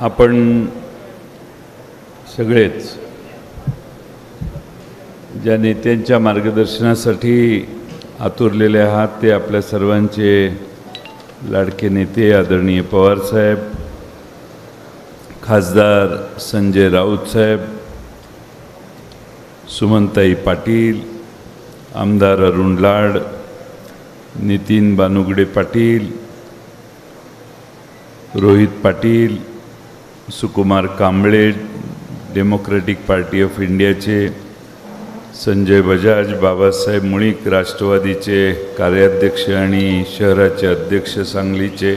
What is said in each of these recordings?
आपण सगळेच ज्या नेत्यांच्या मार्गदर्शनासाठी आतुरलेले आहात ते आपल्या सर्वांचे लाडके नेते आदरणीय पवार साहेब, खासदार संजय राऊत साहेब, सुमनताई पाटील, आमदार अरुण लाड, नितीन बानुगडे पाटील, रोहित पाटील, सुकुमार कांबळे डेमोक्रेटिक पार्टी ऑफ इंडियाचे, संजय बजाज, बाबासाहेब मुळीक राष्ट्रवादीचे कार्याध्यक्ष आणि शहराचे अध्यक्ष सांगलीचे,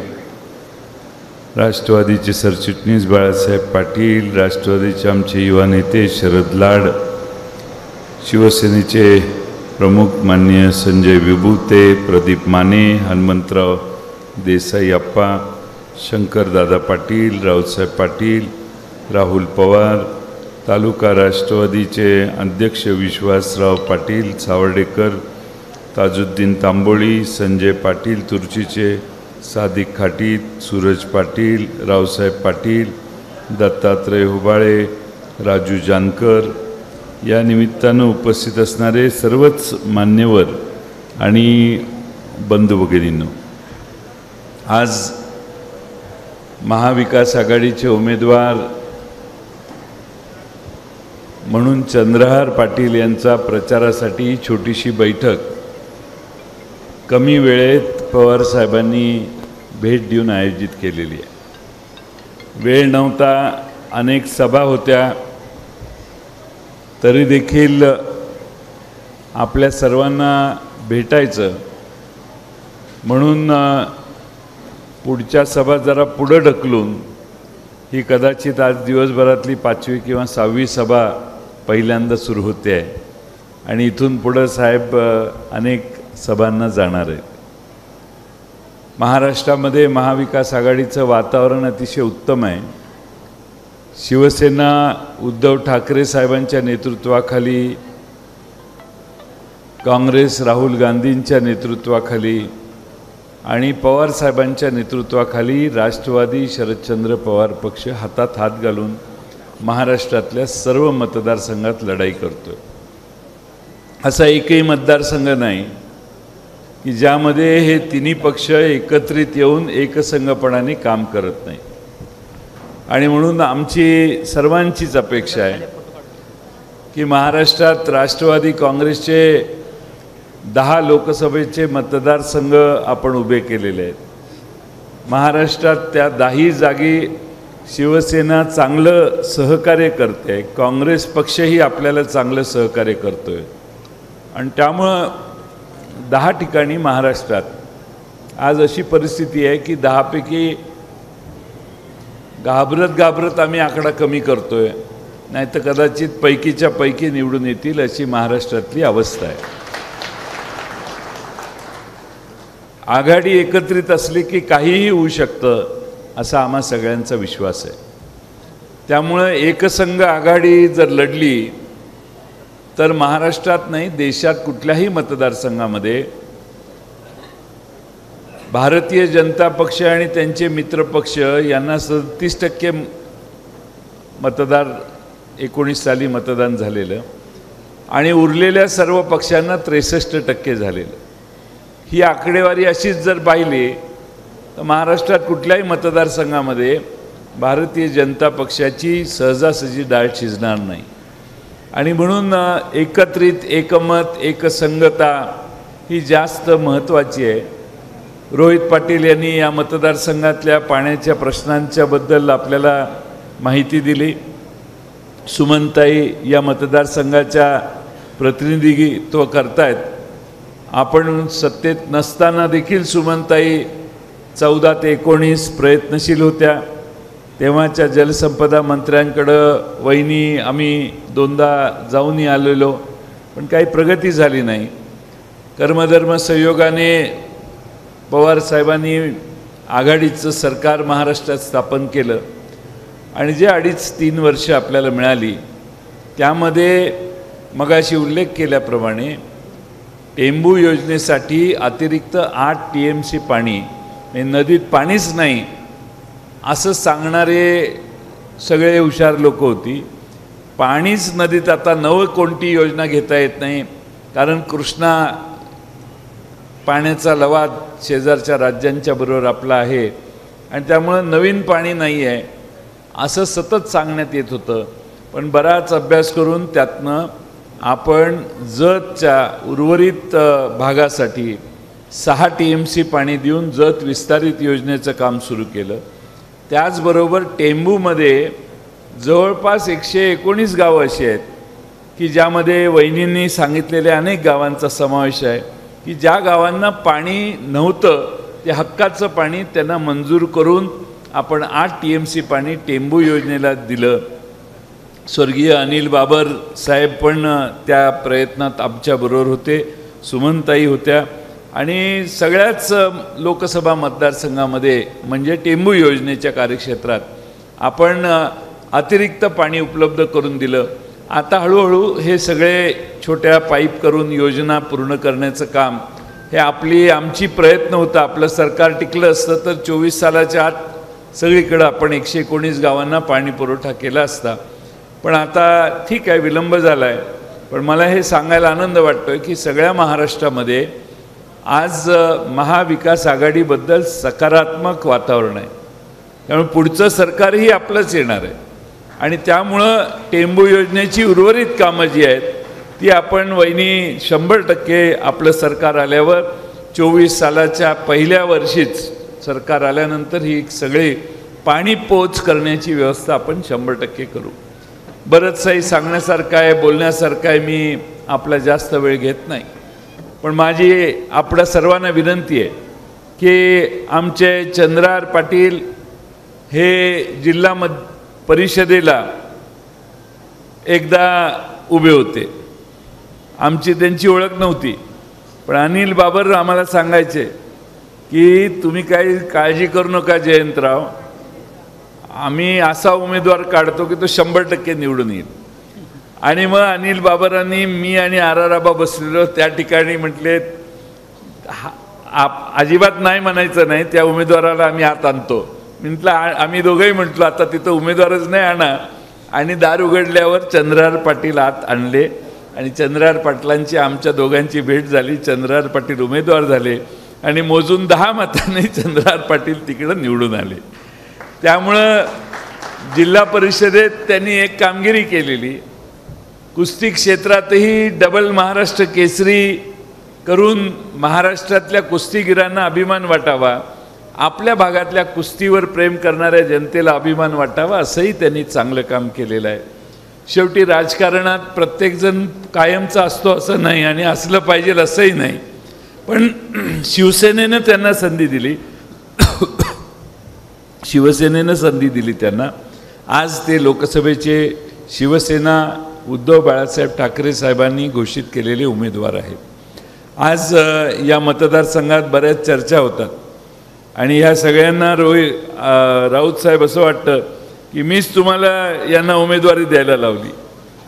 राष्ट्रवादीचे सरचिटणीस बाळासाहेब पाटील, राष्ट्रवादीचे आमचे युवा नेते शरद लाड, शिवसेनेचे प्रमुख माननीय संजय विभूते, प्रदीप माने, हनुमंतराव देसाई अप्पा, शंकरदादा पाटील, रावसाहेब पाटील, राहुल पवार, तालुका राष्ट्रवादीचे अध्यक्ष विश्वासराव पाटील सावर्डेकर, ताजुद्दीन तांबोळी, संजय पाटील तुर्चीचे, सादिक खाटीत, सूरज पाटील, रावसाहेब पाटील, दत्तात्रय हुबाळे, राजू जानकर, या निमित्तानं उपस्थित असणारे सर्वच मान्यवर आणि बंधू भगिनींनो, आज महाविकास आघाडीचे उमेदवार म्हणून चंद्रहार पाटील यांचा प्रचारासाठी छोटीशी बैठक कमी वेळेत पवार साहेबांनी भेट देऊन आयोजित केलेली आहे। वेळ नव्हता, अनेक सभा होत्या, तरी देखील आपल्या सर्वांना भेटायचं म्हणून पुढच्या सभा जरा पुढे ढकलून ही कदाचित आज दिवसभरातली 5वी किंवा 6वी सभा पहिल्यांदा सुरू होते आहे आणि इथून पुढे साहेब अनेक सभांना जाणार आहेत। महाराष्ट्रामध्ये महाविकास आघाडीचं वातावरण अतिशय उत्तम आहे। शिवसेना उद्धव ठाकरे साहेबांच्या नेतृत्वाखाली, काँग्रेस राहुल गांधींच्या नेतृत्वाखाली आणि पवार साहेबांच्या नेतृत्वाखाली राष्ट्रवादी शरदचंद्र पवार पक्ष हातात हात घालून महाराष्ट्रातल्या सर्व मतदारसंघात लढाई करतोय। असा एकही मतदारसंघ नाही की ज्यामध्ये हे तिन्ही पक्ष एकत्रित येऊन एकसंघपणाने काम करत नाही। आणि म्हणून आमची सर्वांचीच अपेक्षा आहे की महाराष्ट्रात राष्ट्रवादी काँग्रेसचे 10 लोकसभेचे मतदारसंघ आपण उभे केलेले आहेत। महाराष्ट्रात त्या 10 जागी शिवसेना चांगलं सहकार्य करते, काँग्रेस पक्षही आपल्याला चांगलं सहकार्य करतोय आणि त्यामुळं 10 ठिकाणी महाराष्ट्रात आज अशी परिस्थिती आहे की 10 पैकी घाबरत आम्ही आकडा कमी करतोय, नाही तर कदाचित पैकीच्या पैकी निवडून येतील अशी महाराष्ट्रातली अवस्था आहे। आघाडी एकत्रित असली की काहीही होऊ शकतं असा आम्हा सगळ्यांचा विश्वास आहे। त्यामुळे एकसंघ आघाडी जर लढली तर महाराष्ट्रात नाही देशात कुठल्याही मतदारसंघामध्ये भारतीय जनता पक्ष आणि त्यांचे मित्रपक्ष यांना 37% मतदार 19 साली मतदान झालेलं आणि उरलेल्या सर्व पक्षांना 63% झालेलं। ही आकडेवारी अशीच जर पाहिली तर महाराष्ट्रात कुठल्याही मतदारसंघामध्ये भारतीय जनता पक्षाची सहजासहजी डाळ शिजणार नाही आणि म्हणून एकत्रित एकमत एकसंगता ही जास्त महत्त्वाची आहे। रोहित पाटील यांनी या मतदारसंघातल्या पाण्याच्या प्रश्नांच्याबद्दल आपल्याला माहिती दिली। सुमनताई या मतदारसंघाच्या प्रतिनिधित्व करतायत। आपण सत्तेत नसताना देखील सुमनताई 14 ते 19 प्रयत्नशील होत्या। तेव्हाच्या जलसंपदा मंत्र्यांकडं वहिनी आम्ही 2दा जाऊनही आलेलो, पण काही प्रगती झाली नाही। कर्मधर्म संयोगाने पवार साहेबांनी आघाडीचं सरकार महाराष्ट्रात स्थापन केलं आणि जे 2.5-3 वर्ष आपल्याला मिळाली त्यामध्ये मगाशी उल्लेख केल्याप्रमाणे टेंबू योजनेसाठी अतिरिक्त 8 TMC पाणी, नदीत पाणीच नाही असं सांगणारे सगळे हुशार लोक होती. पाणीच नदीत आता नवं कोणती योजना घेता येत नाही, कारण कृष्णा पाण्याचा लवाद शेजारच्या राज्यांच्या बरोबर आपला आहे आणि त्यामुळं नवीन पाणी नाही आहे असं सतत सांगण्यात येत होतं. पण बराच अभ्यास करून त्यातनं आपण जतच्या उर्वरित भागासाठी 6 TMC पाणी देऊन जत विस्तारित योजनेचं काम सुरू केलं. त्याचबरोबर टेंभूमध्ये जवळपास 119 गावं अशी आहेत की ज्यामध्ये वहिनींनी सांगितलेल्या अनेक गावांचा समावेश आहे की ज्या गावांना पाणी नव्हतं ते हक्काचं पाणी त्यांना मंजूर करून आपण 8 TMC पाणी टेंभू योजनेला दिलं. स्वर्गीय अनिल बाबर साहेब पण त्या प्रयत्नात आमच्याबरोबर होते, सुमनताई होत्या आणि सगळ्याच लोकसभा मतदारसंघामध्ये म्हणजे टेंभू योजनेच्या कार्यक्षेत्रात आपण अतिरिक्त पाणी उपलब्ध करून दिलं. आता हळूहळू हे सगळे छोट्या पाईप करून योजना पूर्ण करण्याचं काम हे आमची प्रयत्न होता. आपलं सरकार टिकलं असतं तर 24 सालाच्या आत सगळीकडं आपण 119 गावांना पाणी पुरवठा केला असता. पण आता ठीक आहे, विलंब झाला आहे. पण मला हे सांगायला आनंद वाटतो आहे की सगळ्या महाराष्ट्रामध्ये आज महाविकास आघाडीबद्दल सकारात्मक वातावरण आहे. त्यामुळे पुढचं सरकारही आपलंच येणार आहे आणि त्यामुळं टेंभू योजनेची उर्वरित कामं जी आहेत ती आपण वहिनी 100% आपलं सरकार आल्यावर 24 सालाच्या पहिल्या वर्षीच सरकार आल्यानंतर ही सगळी पाणी पोच करण्याची व्यवस्था आपण 100% करू. बरंचसंही सांगण्यासारखं आहे, बोलण्यासारखं आहे, मी आपला जास्त वेळ घेत नाही. पण माझी आपल्या सर्वांना विनंती आहे की आमचे चंद्रहार पाटील हे जिल्हा परिषदेला एकदा उभे होते. आमची त्यांची ओळख नव्हती, पण अनिल बाबर आम्हाला सांगायचे की तुम्ही काही काळजी करू नका जयंतराव, आम्ही असा उमेदवार काढतो की तो 100% निवडून येईल. आणि मग अनिल बाबरांनी मी आणि आराराबा बसलेलो त्या ठिकाणी म्हटले अजिबात नाही म्हणायचं नाही, त्या उमेदवाराला आम्ही आत आणतो. म्हटलं आम्ही दोघंही म्हटलो आता तिथं उमेदवारच नाही आणा. आणि दार उघडल्यावर चंद्रहार पाटील आत आणले आणि चंद्रहार पाटलांची आमच्या दोघांची भेट झाली. चंद्रहार पाटील उमेदवार झाले आणि मोजून 10 मतांनी चंद्रहार पाटील तिकडं निवडून आले. त्यामुळं जिल्हा परिषदेत त्यांनी एक कामगिरी केलेली. कुस्ती क्षेत्रातही डबल महाराष्ट्र केसरी करून महाराष्ट्रातल्या कुस्तीगिरांना अभिमान वाटावा, आपल्या भागातल्या कुस्तीवर प्रेम करणाऱ्या जनतेला अभिमान वाटावा, असंही त्यांनी चांगलं काम केलेलं आहे. शेवटी राजकारणात प्रत्येकजण कायमचा असतो असं नाही आणि असलं पाहिजे असंही नाही. पण शिवसेनेनं त्यांना संधी दिली, शिवसेनेनं संधी दिली त्यांना. आज ते लोकसभेचे शिवसेना उद्धव बाळासाहेब ठाकरे साहेबांनी घोषित केलेले उमेदवार आहेत. आज या मतदारसंघात बऱ्याच चर्चा होतात आणि ह्या सगळ्यांना राऊत साहेब असं वाटतं की मीच तुम्हाला यांना उमेदवारी द्यायला लावली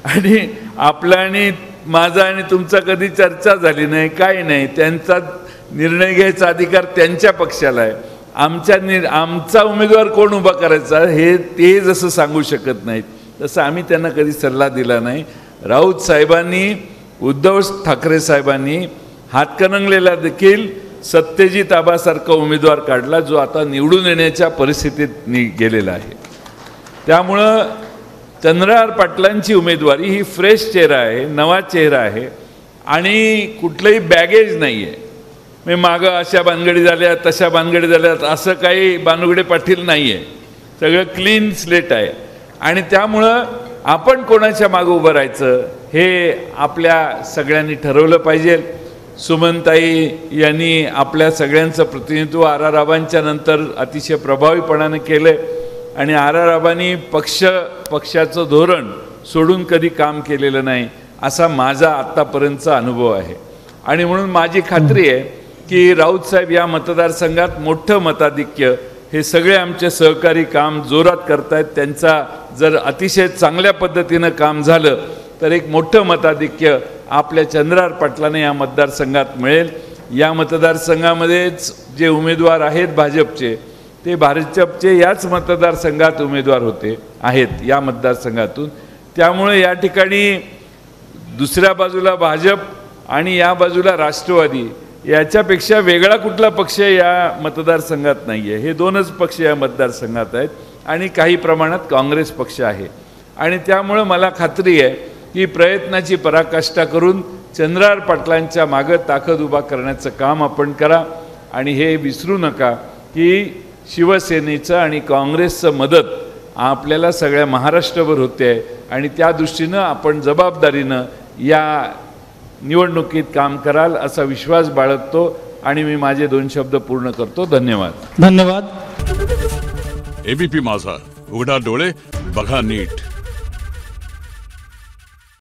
आणि आपला आणि माझा आणि तुमचा कधी चर्चा झाली नाही, काय नाही. त्यांचा निर्णय घ्यायचा अधिकार त्यांच्या पक्षाला आहे. आमचा उमेदवार कोण उभा करायचा हे ते जसं सांगू शकत नाहीत तसं आम्ही त्यांना कधी सल्ला दिला नाही. राऊत साहेबांनी, उद्धव ठाकरे साहेबांनी हातकणंगलेला देखील सत्यजित आबासारखा उमेदवार काढला जो आता निवडून येण्याच्या परिस्थितीत गेलेला आहे. त्यामुळं चंद्रहार पाटलांची उमेदवारी ही फ्रेश चेहरा आहे, नवा चेहरा आहे आणि कुठलंही बॅगेज नाही आहे. मी मागं अशा भानगडी झाल्या तशा भानगडी झाल्यात असं काही बानुगडे पाटील नाही आहे. सगळं क्लीन स्लेट आहे आणि त्यामुळं आपण कोणाच्या मागं उभं राहायचं हे आपल्या सगळ्यांनी ठरवलं पाहिजे. सुमनताई यांनी आपल्या सगळ्यांचं प्रतिनिधित्व आराराबांच्या नंतर अतिशय प्रभावीपणाने केलं आणि आराराबांनी पक्षाचं धोरण सोडून कधी काम केलेलं नाही असा माझा आत्तापर्यंतचा अनुभव आहे. आणि म्हणून माझी खात्री आहे की राऊत साहेब या मतदारसंघात मोठं मताधिक्य हे सगळे आमचे सहकारी काम जोरात करतायत. त्यांचा जर अतिशय चांगल्या पद्धतीनं काम झालं तर एक मोठं मताधिक्य आपल्या चंद्रहार पाटलांना या मतदारसंघात मिळेल. या मतदारसंघामध्येच जे उमेदवार आहेत भाजपचे ते भाजपचे याच मतदारसंघात उमेदवार होते आहेत या मतदारसंघातून। त्यामुळे या ठिकाणी दुसऱ्या बाजूला भाजप आणि या बाजूला राष्ट्रवादी याच्यापेक्षा वेगळा कुठला पक्ष या मतदारसंघात नाही आहे। हे दोनच पक्ष या मतदारसंघात आहेत आणि काही प्रमाणात काँग्रेस पक्ष आहे। आणि त्यामुळे मला खात्री आहे की प्रयत्नाची पराकाष्ठा करून चंद्रहार पाटलांच्या मागे ताकद उभा करण्याचं काम आपण करा। आणि हे विसरू नका की शिवसेनेचं आणि काँग्रेसचं मदत आपल्याला सगळ्या महाराष्ट्रभर होते आहे आणि त्या दृष्टीनं आपण जबाबदारीनं या निवडणुकीत काम कराल असा विश्वास बाळगतो आणि मी माझे 2 शब्द पूर्ण करतो। धन्यवाद। धन्यवाद। एबीपी माझा, उघडा डोळे बघा नीट।